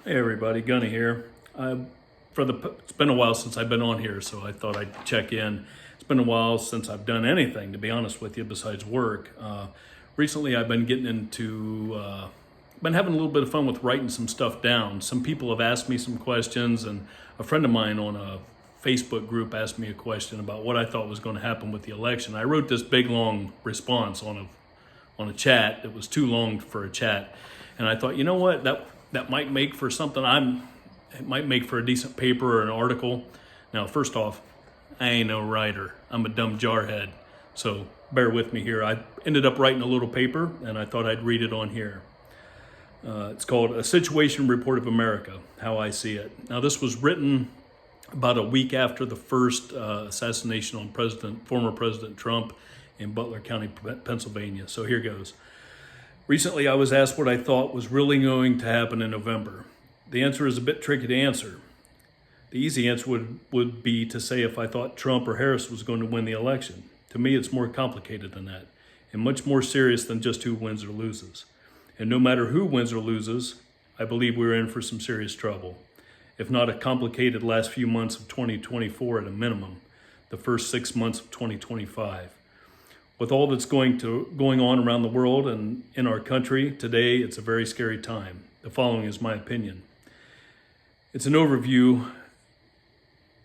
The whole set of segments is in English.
Hey everybody, Gunny here. It's been a while since I've been on here, so I thought I'd check in. It's been a while since I've done anything, to be honest with you, besides work. Recently, I've been been having a little bit of fun with writing some stuff down. Some people have asked me some questions, and a friend of mine on a Facebook group asked me a question about what I thought was going to happen with the election. I wrote this big long response on a chat that was too long for a chat, and I thought, you know what, that might make for something. It might make for a decent paper or an article. Now, first off, I ain't no writer. I'm a dumb jarhead, so bear with me here. I ended up writing a little paper, and I thought I'd read it on here. It's called A Situation Report of America, How I See It. Now, this was written about a week after the first assassination on former President Trump in Butler County, Pennsylvania. So here goes. Recently, I was asked what I thought was really going to happen in November. The answer is a bit tricky to answer. The easy answer would be to say if I thought Trump or Harris was going to win the election. To me, it's more complicated than that, and much more serious than just who wins or loses. And no matter who wins or loses, I believe we're in for some serious trouble. If not a complicated last few months of 2024 at a minimum, the first 6 months of 2025. With all that's going on around the world and in our country today, it's a very scary time. The following is my opinion. It's an overview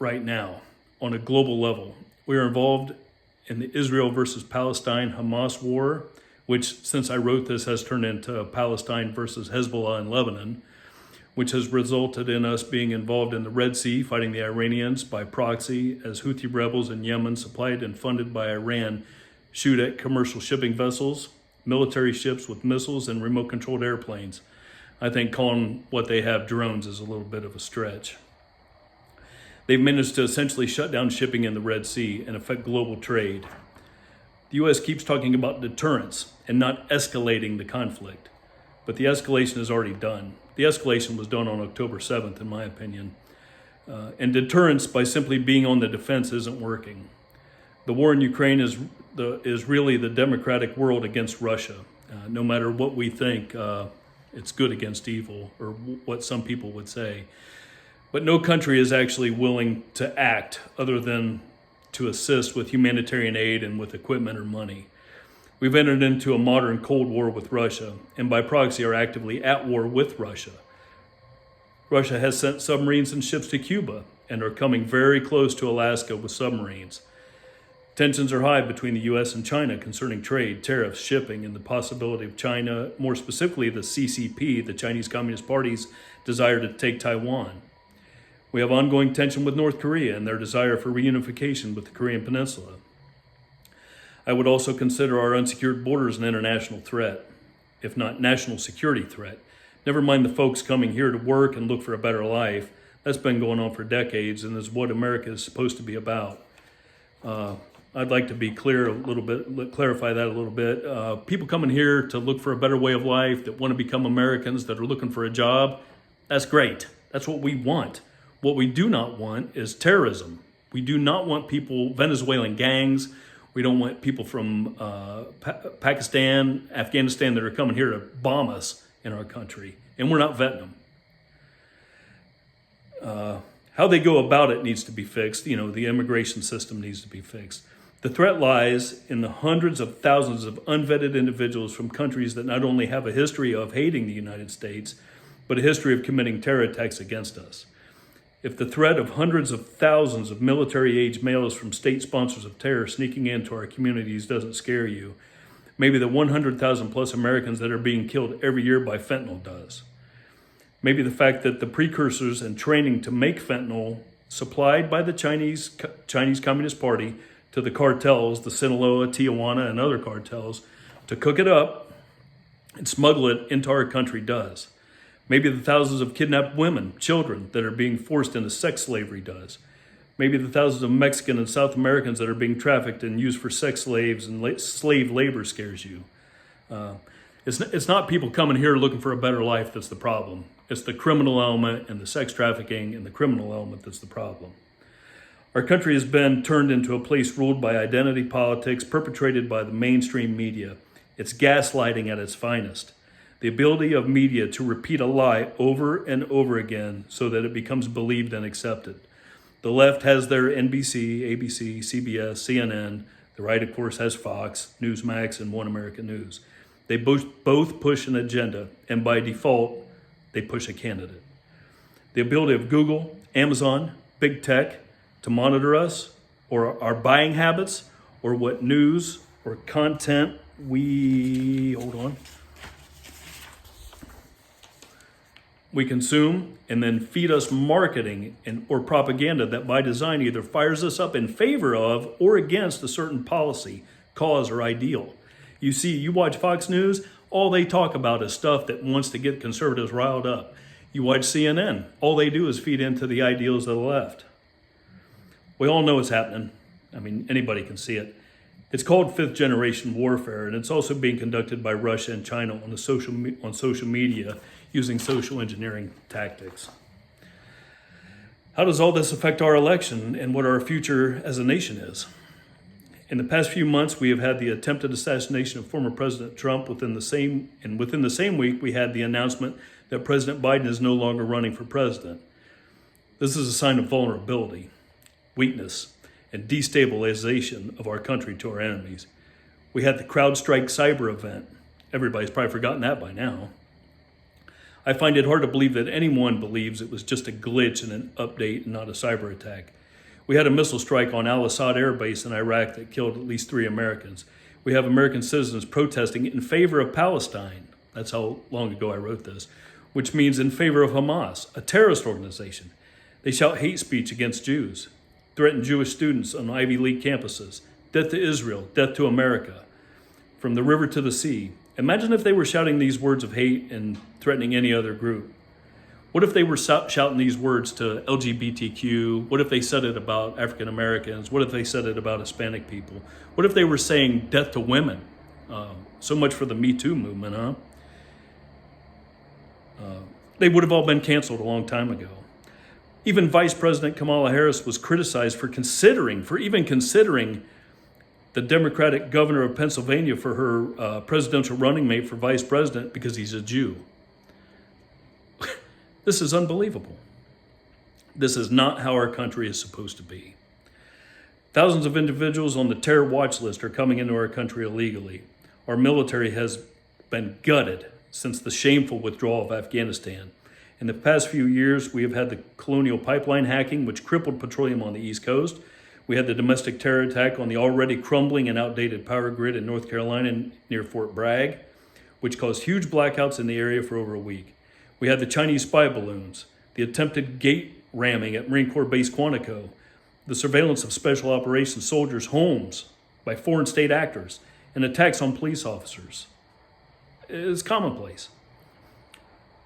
right now on a global level. We are involved in the Israel versus Palestine Hamas war, which since I wrote this has turned into Palestine versus Hezbollah in Lebanon, which has resulted in us being involved in the Red Sea, fighting the Iranians by proxy as Houthi rebels in Yemen, supplied and funded by Iran, shoot at commercial shipping vessels, military ships with missiles, and remote-controlled airplanes. I think calling what they have drones is a little bit of a stretch. They've managed to essentially shut down shipping in the Red Sea and affect global trade. The U.S. keeps talking about deterrence and not escalating the conflict, but the escalation is already done. The escalation was done on October 7th, in my opinion. And deterrence by simply being on the defense isn't working. The war in Ukraine is really the democratic world against Russia. No matter what we think, it's good against evil, or what some people would say. But no country is actually willing to act other than to assist with humanitarian aid and with equipment or money. We've entered into a modern Cold War with Russia, and by proxy are actively at war with Russia. Russia has sent submarines and ships to Cuba and are coming very close to Alaska with submarines. Tensions are high between the U.S. and China concerning trade, tariffs, shipping, and the possibility of China, more specifically the CCP, the Chinese Communist Party's desire to take Taiwan. We have ongoing tension with North Korea and their desire for reunification with the Korean Peninsula. I would also consider our unsecured borders an international threat, if not national security threat. Never mind the folks coming here to work and look for a better life. That's been going on for decades and is what America is supposed to be about. I'd like to be clear a little bit, clarify that a little bit. People coming here to look for a better way of life, that want to become Americans, that are looking for a job, that's great. That's what we want. What we do not want is terrorism. We do not want people, Venezuelan gangs. We don't want people from Pakistan, Afghanistan that are coming here to bomb us in our country. And we're not vetting them. How they go about it needs to be fixed. The immigration system needs to be fixed. The threat lies in the hundreds of thousands of unvetted individuals from countries that not only have a history of hating the United States, but a history of committing terror attacks against us. If the threat of hundreds of thousands of military-age males from state sponsors of terror sneaking into our communities doesn't scare you, maybe the 100,000 plus Americans that are being killed every year by fentanyl does. Maybe the fact that the precursors and training to make fentanyl supplied by the Chinese Communist Party to the cartels, the Sinaloa, Tijuana, and other cartels, to cook it up and smuggle it into our country does. Maybe the thousands of kidnapped women, children that are being forced into sex slavery does. Maybe the thousands of Mexican and South Americans that are being trafficked and used for sex slaves and slave labor scares you. It's not people coming here looking for a better life that's the problem. It's the criminal element and the sex trafficking and the criminal element that's the problem. Our country has been turned into a place ruled by identity politics perpetrated by the mainstream media. It's gaslighting at its finest. The ability of media to repeat a lie over and over again so that it becomes believed and accepted. The left has their NBC, ABC, CBS, CNN. The right, of course, has Fox, Newsmax, and One American News. They both push an agenda, and by default, they push a candidate. The ability of Google, Amazon, big tech to monitor us or our buying habits or what news or content we consume, and then feed us marketing or propaganda that by design either fires us up in favor of or against a certain policy, cause, or ideal. You watch Fox News, all they talk about is stuff that wants to get conservatives riled up. You watch CNN, all they do is feed into the ideals of the left. We all know what's happening. I mean, anybody can see it. It's called fifth generation warfare, and it's also being conducted by Russia and China on social media using social engineering tactics. How does all this affect our election and what our future as a nation is? In the past few months, we have had the attempted assassination of former President Trump. Within the same week, we had the announcement that President Biden is no longer running for president. This is a sign of vulnerability, weakness, and destabilization of our country to our enemies. We had the CrowdStrike cyber event. Everybody's probably forgotten that by now. I find it hard to believe that anyone believes it was just a glitch in an update and not a cyber attack. We had a missile strike on Al-Assad Air Base in Iraq that killed at least 3 Americans. We have American citizens protesting in favor of Palestine. That's how long ago I wrote this, which means in favor of Hamas, a terrorist organization. They shout hate speech against Jews, threaten Jewish students on Ivy League campuses, death to Israel, death to America, from the river to the sea. Imagine if they were shouting these words of hate and threatening any other group. What if they were shouting these words to LGBTQ? What if they said it about African Americans? What if they said it about Hispanic people? What if they were saying death to women? So much for the Me Too movement, huh? They would have all been canceled a long time ago. Even Vice President Kamala Harris was criticized for even considering the Democratic governor of Pennsylvania for her presidential running mate for vice president because he's a Jew. This is unbelievable. This is not how our country is supposed to be. Thousands of individuals on the terror watch list are coming into our country illegally. Our military has been gutted since the shameful withdrawal of Afghanistan. In the past few years, we have had the colonial pipeline hacking, which crippled petroleum on the East Coast. We had the domestic terror attack on the already crumbling and outdated power grid in North Carolina near Fort Bragg, which caused huge blackouts in the area for over a week. We had the Chinese spy balloons, the attempted gate ramming at Marine Corps Base Quantico, the surveillance of special operations soldiers' homes by foreign state actors, and attacks on police officers. It's commonplace.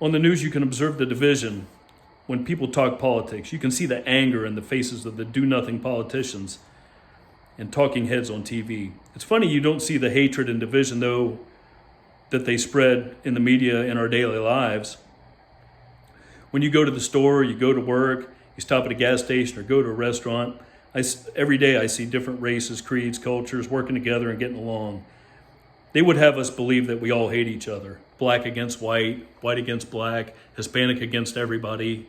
On the news, you can observe the division when people talk politics. You can see the anger in the faces of the do-nothing politicians and talking heads on TV. It's funny you don't see the hatred and division, though, that they spread in the media in our daily lives. When you go to the store, you go to work, you stop at a gas station or go to a restaurant, every day I see different races, creeds, cultures working together and getting along. They would have us believe that we all hate each other. Black against white, white against black, Hispanic against everybody,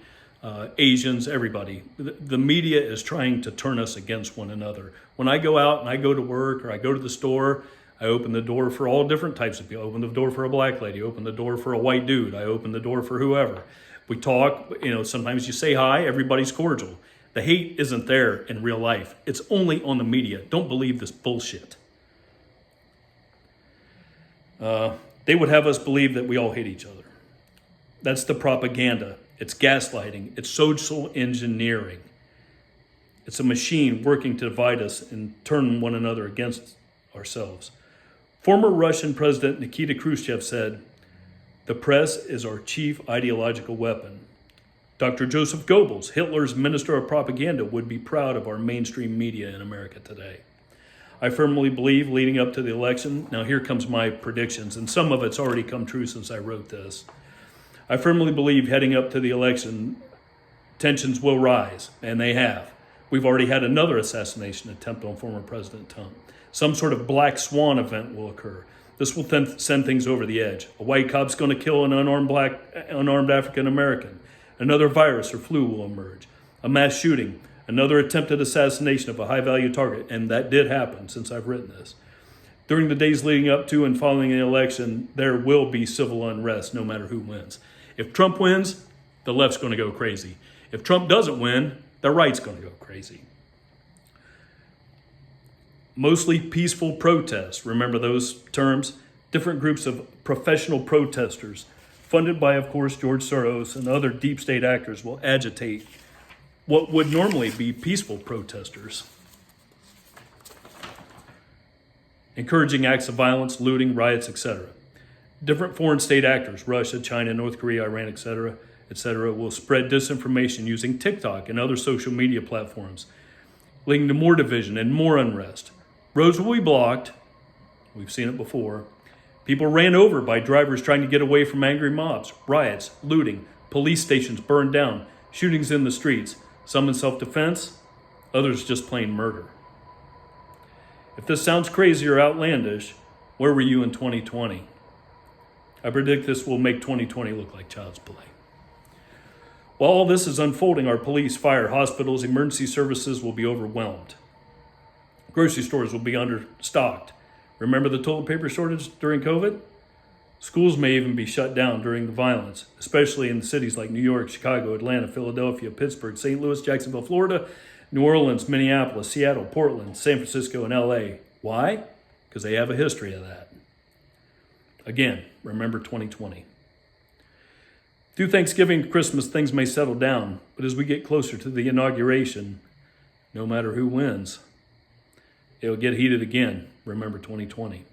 Asians, everybody. The media is trying to turn us against one another. When I go out and I go to work or I go to the store, I open the door for all different types of people. I open the door for a black lady, I open the door for a white dude, I open the door for whoever. We talk, sometimes you say hi, everybody's cordial. The hate isn't there in real life. It's only on the media. Don't believe this bullshit. They would have us believe that we all hate each other. That's the propaganda. It's gaslighting. It's social engineering. It's a machine working to divide us and turn one another against ourselves. Former Russian President Nikita Khrushchev said, "The press is our chief ideological weapon." Dr. Joseph Goebbels, Hitler's minister of propaganda, would be proud of our mainstream media in America today. I firmly believe leading up to the election, now here comes my predictions, and some of it's already come true since I wrote this. I firmly believe heading up to the election, tensions will rise, and they have. We've already had another assassination attempt on former President Trump. Some sort of black swan event will occur. This will then send things over the edge. A white cop's going to kill an unarmed African American. Another virus or flu will emerge. A mass shooting, another attempted assassination of a high-value target, and that did happen since I've written this. During the days leading up to and following the election, there will be civil unrest no matter who wins. If Trump wins, the left's going to go crazy. If Trump doesn't win, the right's going to go crazy. Mostly peaceful protests, remember those terms? Different groups of professional protesters, funded by, of course, George Soros and other deep state actors, will agitate what would normally be peaceful protesters, encouraging acts of violence, looting, riots, etc. Different foreign state actors, Russia, China, North Korea, Iran, etc., will spread disinformation using TikTok and other social media platforms, leading to more division and more unrest. Roads will be blocked. We've seen it before. People ran over by drivers trying to get away from angry mobs, riots, looting, police stations burned down, shootings in the streets, some in self-defense, others just plain murder. If this sounds crazy or outlandish, where were you in 2020? I predict this will make 2020 look like child's play. While all this is unfolding, our police, fire, hospitals, emergency services will be overwhelmed. Grocery stores will be understocked. Remember the toilet paper shortage during COVID? Schools may even be shut down during the violence, especially in cities like New York, Chicago, Atlanta, Philadelphia, Pittsburgh, St. Louis, Jacksonville, Florida, New Orleans, Minneapolis, Seattle, Portland, San Francisco, and LA. Why? Because they have a history of that. Again, remember 2020. Through Thanksgiving and Christmas, things may settle down, but as we get closer to the inauguration, no matter who wins, it'll get heated again. Remember 2020.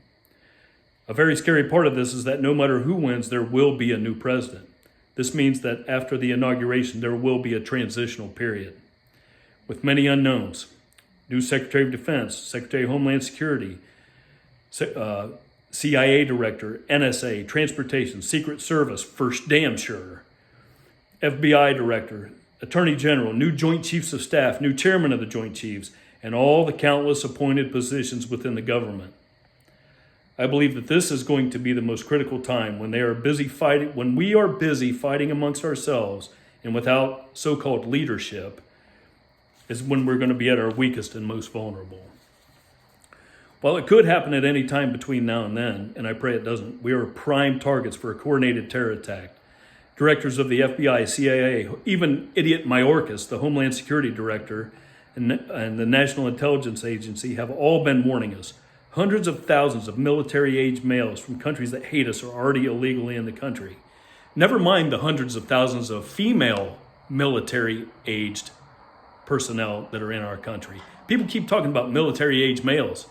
A very scary part of this is that no matter who wins, there will be a new president. This means that after the inauguration, there will be a transitional period with many unknowns. New Secretary of Defense, Secretary of Homeland Security, CIA Director, NSA, Transportation, Secret Service, first damn sure, FBI Director, Attorney General, new Joint Chiefs of Staff, new Chairman of the Joint Chiefs, and all the countless appointed positions within the government. I believe that this is going to be the most critical time when we are busy fighting amongst ourselves and without so-called leadership, is when we're going to be at our weakest and most vulnerable. While it could happen at any time between now and then, and I pray it doesn't, we are prime targets for a coordinated terror attack. Directors of the FBI, CIA, even idiot Mayorkas, the Homeland Security Director, and the National Intelligence Agency have all been warning us. Hundreds of thousands of military-age males from countries that hate us are already illegally in the country. Never mind the hundreds of thousands of female military-aged personnel that are in our country. People keep talking about military-age males.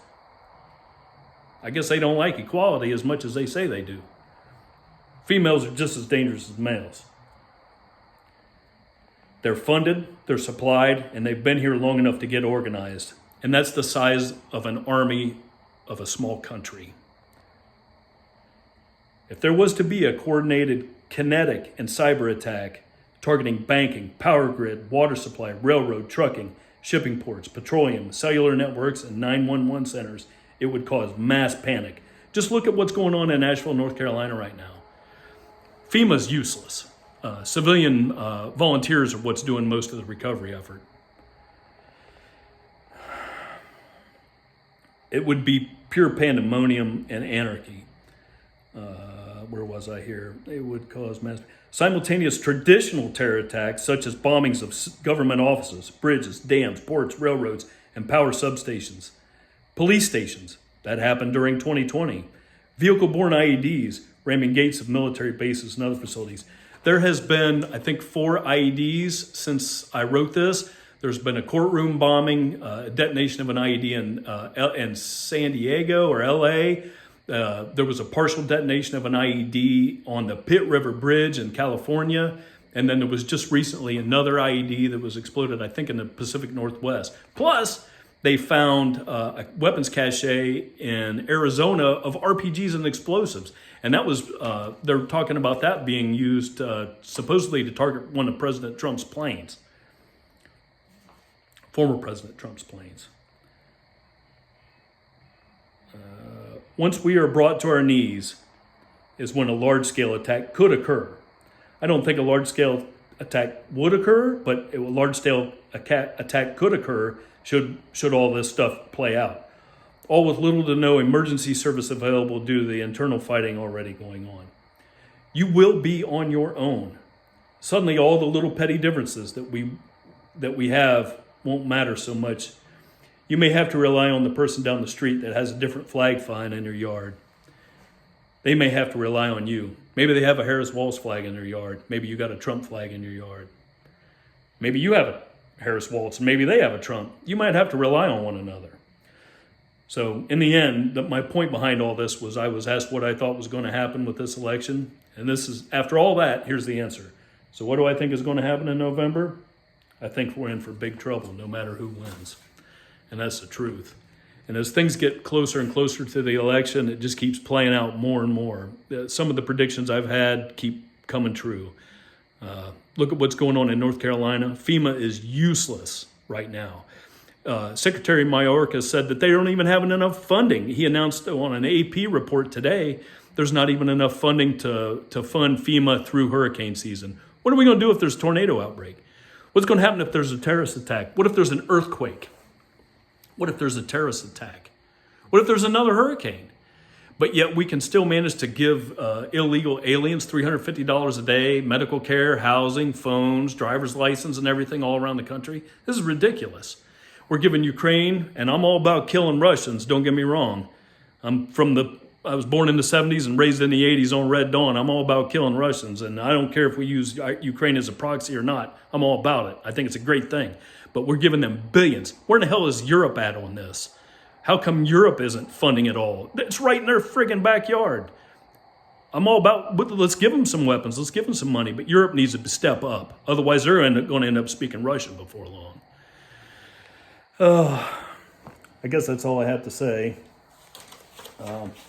I guess they don't like equality as much as they say they do. Females are just as dangerous as males. They're funded, they're supplied, and they've been here long enough to get organized. And that's the size of an army of a small country. If there was to be a coordinated kinetic and cyber attack targeting banking, power grid, water supply, railroad, trucking, shipping ports, petroleum, cellular networks, and 911 centers, it would cause mass panic. Just look at what's going on in Asheville, North Carolina right now. FEMA's useless. Civilian volunteers are what's doing most of the recovery effort. It would be pure pandemonium and anarchy. Where was I here? It would cause mass... Simultaneous traditional terror attacks, such as bombings of government offices, bridges, dams, ports, railroads, and power substations. Police stations. That happened during 2020. Vehicle-borne IEDs, ramming gates of military bases and other facilities. There has been, I think, 4 IEDs since I wrote this. There's been a courtroom bombing, a detonation of an IED in San Diego or LA. There was a partial detonation of an IED on the Pitt River Bridge in California. And then there was just recently another IED that was exploded, I think, in the Pacific Northwest. Plus, they found a weapons cache in Arizona of RPGs and explosives. And that was, they're talking about that being used supposedly to target one of President Trump's planes. Former President Trump's planes. Once we are brought to our knees is when a large-scale attack could occur. I don't think a large-scale attack would occur, but a large-scale attack could occur should all this stuff play out. All with little to no emergency service available due to the internal fighting already going on. You will be on your own. Suddenly all the little petty differences that we have won't matter so much. You may have to rely on the person down the street that has a different flag flying in their yard. They may have to rely on you. Maybe they have a Harris Walz flag in their yard. Maybe you got a Trump flag in your yard. Maybe you have a Harris Walz and maybe they have a Trump. You might have to rely on one another. So in the end, my point behind all this was I was asked what I thought was going to happen with this election. And this is, after all that, here's the answer. So what do I think is going to happen in November? I think we're in for big trouble no matter who wins. And that's the truth. And as things get closer and closer to the election, it just keeps playing out more and more. Some of the predictions I've had keep coming true. Look at what's going on in North Carolina. FEMA is useless right now. Secretary Mayorkas said that they don't even have enough funding. He announced on an AP report today, there's not even enough funding to fund FEMA through hurricane season. What are we going to do if there's a tornado outbreak? What's going to happen if there's a terrorist attack? What if there's an earthquake? What if there's a terrorist attack? What if there's another hurricane? But yet we can still manage to give illegal aliens $350 a day, medical care, housing, phones, driver's license, and everything all around the country. This is ridiculous. We're giving Ukraine, and I'm all about killing Russians, don't get me wrong. I was born in the 70s and raised in the 80s on Red Dawn. I'm all about killing Russians, and I don't care if we use Ukraine as a proxy or not. I'm all about it. I think it's a great thing. But we're giving them billions. Where in the hell is Europe at on this? How come Europe isn't funding it all? It's right in their friggin' backyard. I'm all about, let's give them some weapons. Let's give them some money. But Europe needs to step up. Otherwise, they're going to end up speaking Russian before long. I guess that's all I have to say. It's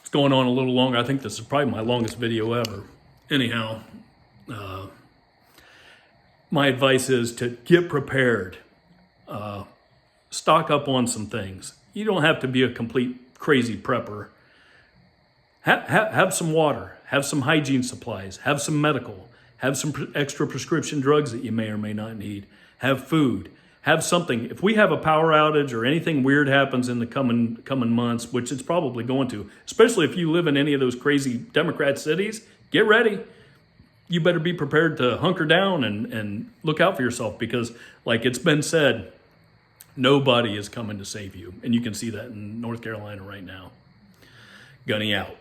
going on a little longer. I think this is probably my longest video ever. Anyhow, my advice is to get prepared. Stock up on some things. You don't have to be a complete crazy prepper. Have some water. Have some hygiene supplies. Have some medical. Have some extra prescription drugs that you may or may not need. Have food. Have something. If we have a power outage or anything weird happens in the coming months, which it's probably going to, especially if you live in any of those crazy Democrat cities, get ready. You better be prepared to hunker down and look out for yourself because, like it's been said, nobody is coming to save you. And you can see that in North Carolina right now. Gunny out.